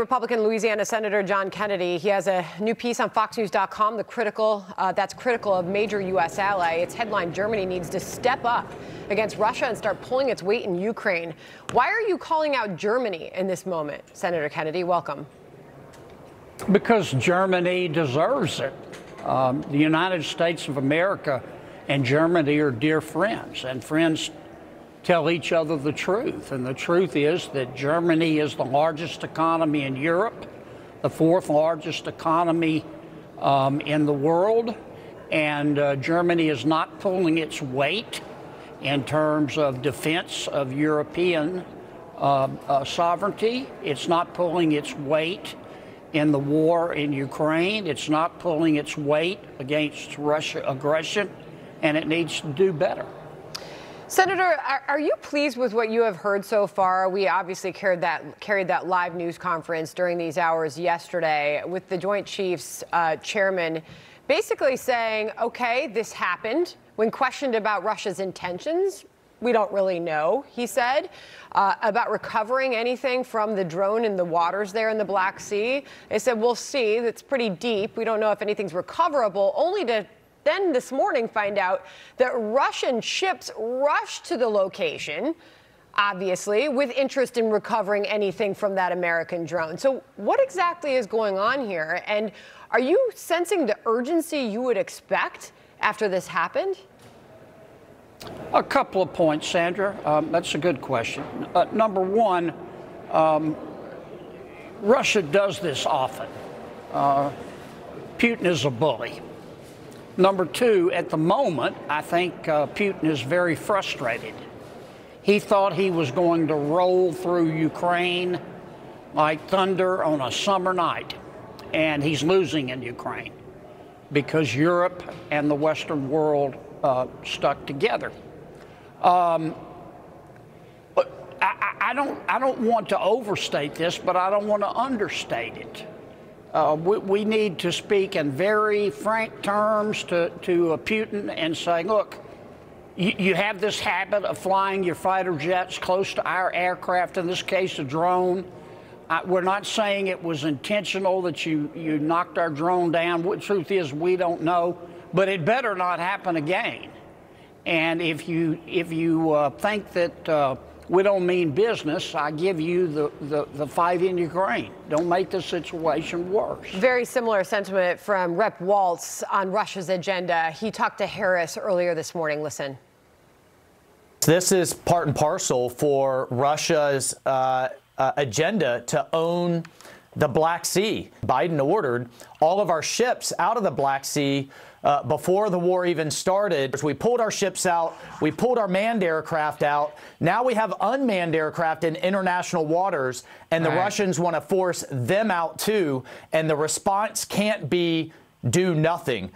Republican Louisiana Senator John Kennedy, he has a new piece on FoxNews.com that's critical of major U.S. ally. Its headline, Germany needs to step up against Russia and start pulling its weight in Ukraine. Why are you calling out Germany in this moment? Senator Kennedy, welcome. Because Germany deserves it. The United States of America and Germany are dear friends, and friends tell each other the truth. And the truth is that Germany is the largest economy in Europe, the fourth largest economy in the world, and Germany is not pulling its weight in terms of defense of European sovereignty. It's not pulling its weight in the war in Ukraine. It's not pulling its weight against Russia aggression, and it needs to do better. Senator, are you pleased with what you have heard so far? We obviously carried that live news conference during these hours yesterday with the Joint Chiefs chairman basically saying, okay, this happened. When questioned about Russia's intentions, we don't really know, he said, about recovering anything from the drone in the waters there in the Black Sea. They said, we'll see. It's pretty deep. We don't know if anything's recoverable, only to then this morning find out that Russian ships rushed to the location, obviously, with interest in recovering anything from that American drone. So what exactly is going on here? And are you sensing the urgency you would expect after this happened? A couple of points, Sandra. That's a good question. Number one, Russia does this often. Putin is a bully. Number two, at the moment, I think Putin is very frustrated. He thought he was going to roll through Ukraine like thunder on a summer night, and he's losing in Ukraine because Europe and the Western world stuck together. But I don't want to overstate this, but I don't want to understate it. We need to speak in very frank terms to Putin and say, look, you have this habit of flying your fighter jets close to our aircraft, in this case a drone. We're not saying it was intentional that you knocked our drone down. The truth is we don't know, but it better not happen again. And if you think that we don't mean business, I give you the fight in Ukraine. Don't make the situation worse. Very similar sentiment from Rep. Waltz on Russia's agenda. He talked to Harris earlier this morning. Listen. This is part and parcel for Russia's agenda to own the Black Sea. Biden ordered all of our ships out of the Black Sea before the war even started. We pulled our ships out. We pulled our manned aircraft out. Now we have unmanned aircraft in international waters, and the Russians want to force them out too. And the response can't be do nothing.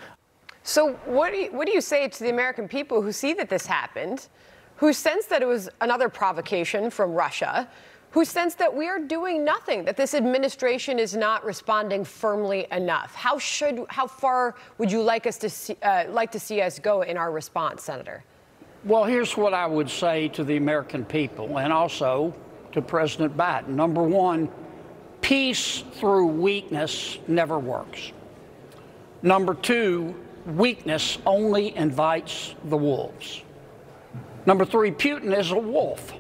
So what do you say to the American people who see that this happened, who sense that it was another provocation from Russia, who sense that we are doing nothing, that this administration is not responding firmly enough? How far would you like to see us go in our response, Senator? Well, here's what I would say to the American people and also to President Biden. Number one, peace through weakness never works. Number two, weakness only invites the wolves. Number three, Putin is a wolf.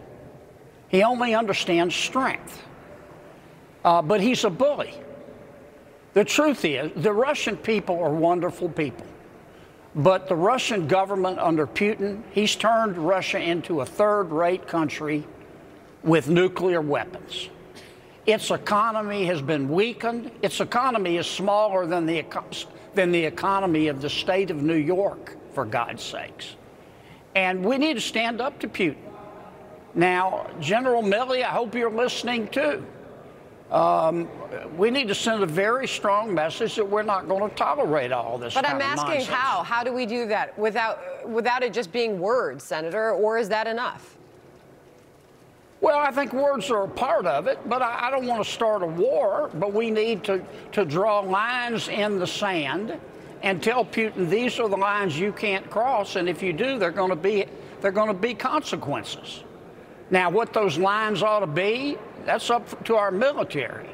He only understands strength, but he's a bully. The truth is, the Russian people are wonderful people, but the Russian government under Putin, he's turned Russia into a third-rate country with nuclear weapons. Its economy has been weakened. Its economy is smaller than the economy of the state of New York, for God's sakes. And we need to stand up to Putin. Now, General Milley, I hope you're listening too. We need to send a very strong message that we're not going to tolerate all this kind of nonsense. But I'm asking how? How do we do that without it just being words, Senator, or is that enough? Well, I think words are a part of it, but I don't want to start a war. But we need to draw lines in the sand and tell Putin these are the lines you can't cross, and if you do, they're going to be consequences. Now, what those lines ought to be, that's up to our military.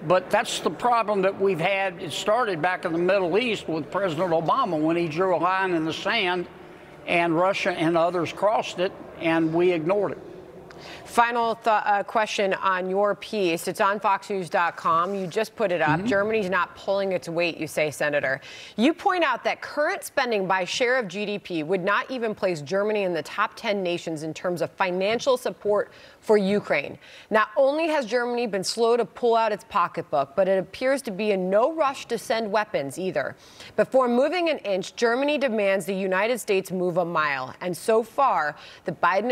But that's the problem that we've had. It started back in the Middle East with President Obama when he drew a line in the sand and Russia and others crossed it, and we ignored it. Final question on your piece. It's on FoxNews.com. You just put it up. Germany's not pulling its weight, you say, Senator. You point out that current spending by share of GDP would not even place Germany in the top 10 nations in terms of financial support for Ukraine. Not only has Germany been slow to pull out its pocketbook, but it appears to be in no rush to send weapons either. Before moving an inch, Germany demands the United States move a mile. And so far, the Biden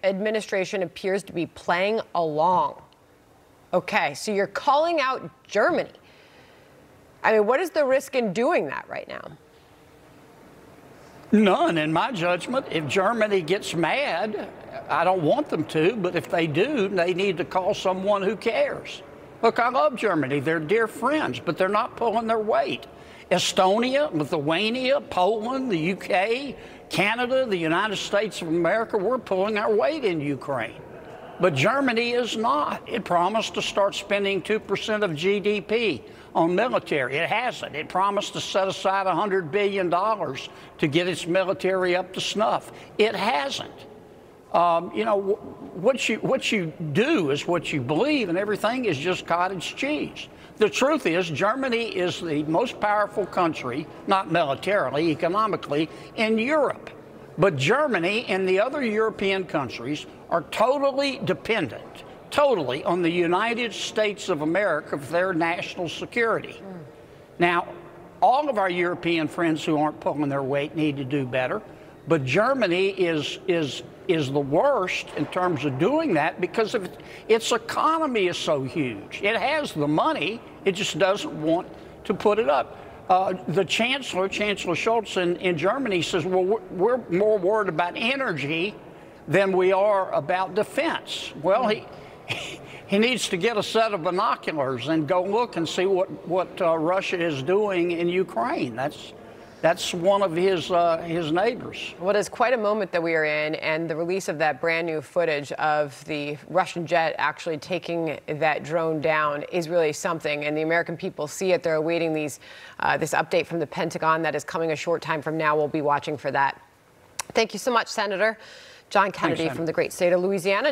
administration appears to be playing along. Okay, so you're calling out Germany. I mean, what is the risk in doing that right now? None, in my judgment. If Germany gets mad, I don't want them to, but if they do, they need to call someone who cares. Look, I love Germany. They're dear friends, but they're not pulling their weight. Estonia, Lithuania, Poland, the UK, Canada, the United States of America, we're pulling our weight in Ukraine. But Germany is not. It promised to start spending 2% of GDP on military. It hasn't. It promised to set aside $100 billion to get its military up to snuff. It hasn't. You know, what you do is what you believe, and everything is just cottage cheese. The truth is, Germany is the most powerful country, not militarily, economically, in Europe. But Germany and the other European countries are totally dependent, totally, on the United States of America for their national security. Now, all of our European friends who aren't pulling their weight need to do better, but Germany is the worst in terms of doing that because of its economy is so huge. It has the money, it just doesn't want to put it up. The Chancellor Scholz in Germany says, well, we're more worried about energy than we are about defense. Well, he needs to get a set of binoculars and go look and see what Russia is doing in Ukraine. That's one of his neighbors. Well, it is quite a moment that we are in, and the release of that brand new footage of the Russian jet actually taking that drone down is really something, and the American people see it. They're awaiting this update from the Pentagon that is coming a short time from now. We'll be watching for that. Thank you so much, Senator. John Kennedy from the great state of Louisiana.